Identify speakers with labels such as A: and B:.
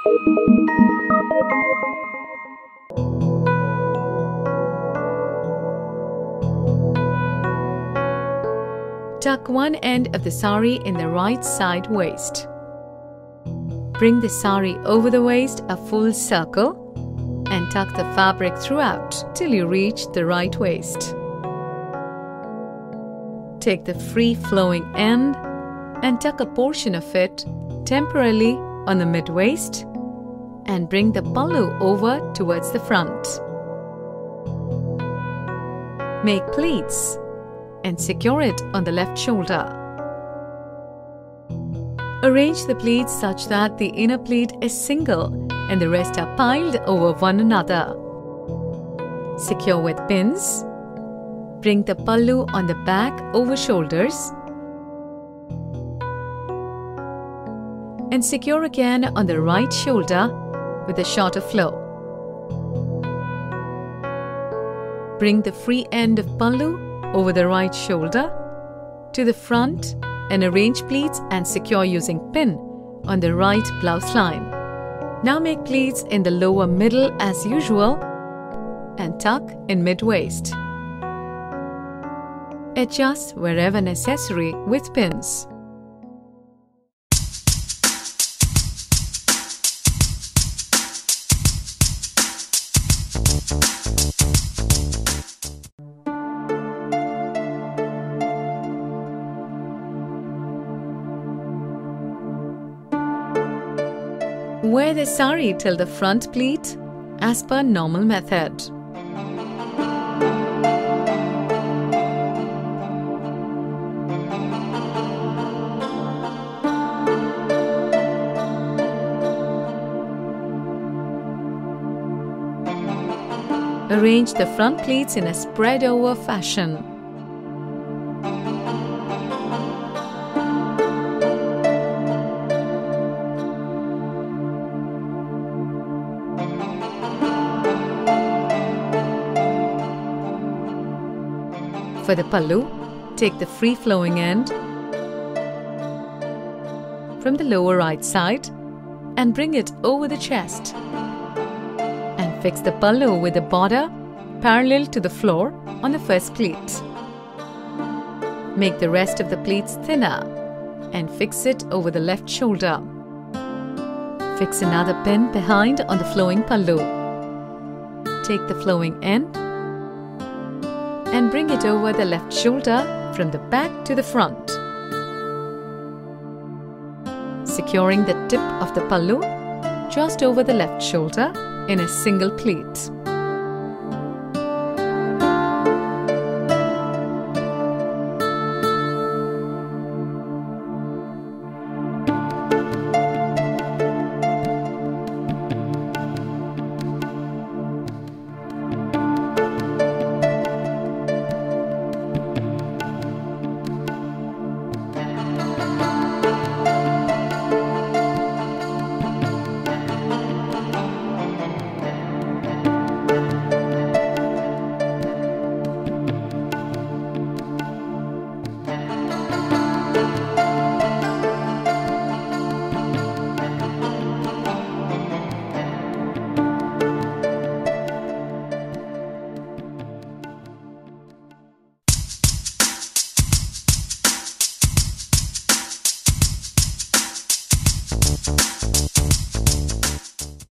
A: Tuck one end of the sari in the right side waist. Bring the sari over the waist a full circle and tuck the fabric throughout till you reach the right waist. Take the free flowing end and tuck a portion of it temporarily on the mid-waist and bring the pallu over towards the front. Make pleats and secure it on the left shoulder. Arrange the pleats such that the inner pleat is single and the rest are piled over one another. Secure with pins. Bring the pallu on the back over shoulders and secure again on the right shoulder with a shorter flow. Bring the free end of pallu over the right shoulder to the front and arrange pleats and secure using pin on the right blouse line. Now make pleats in the lower middle as usual and tuck in mid-waist. Adjust wherever necessary with pins. Wear the sari till the front pleat as per normal method. Arrange the front pleats in a spread-over fashion. For the pallu, take the free-flowing end from the lower right side and bring it over the chest. And fix the pallu with the border parallel to the floor on the first pleat. Make the rest of the pleats thinner and fix it over the left shoulder. Fix another pin behind on the flowing pallu. Take the flowing end and bring it over the left shoulder from the back to the front. Securing the tip of the pallu just over the left shoulder in a single pleat.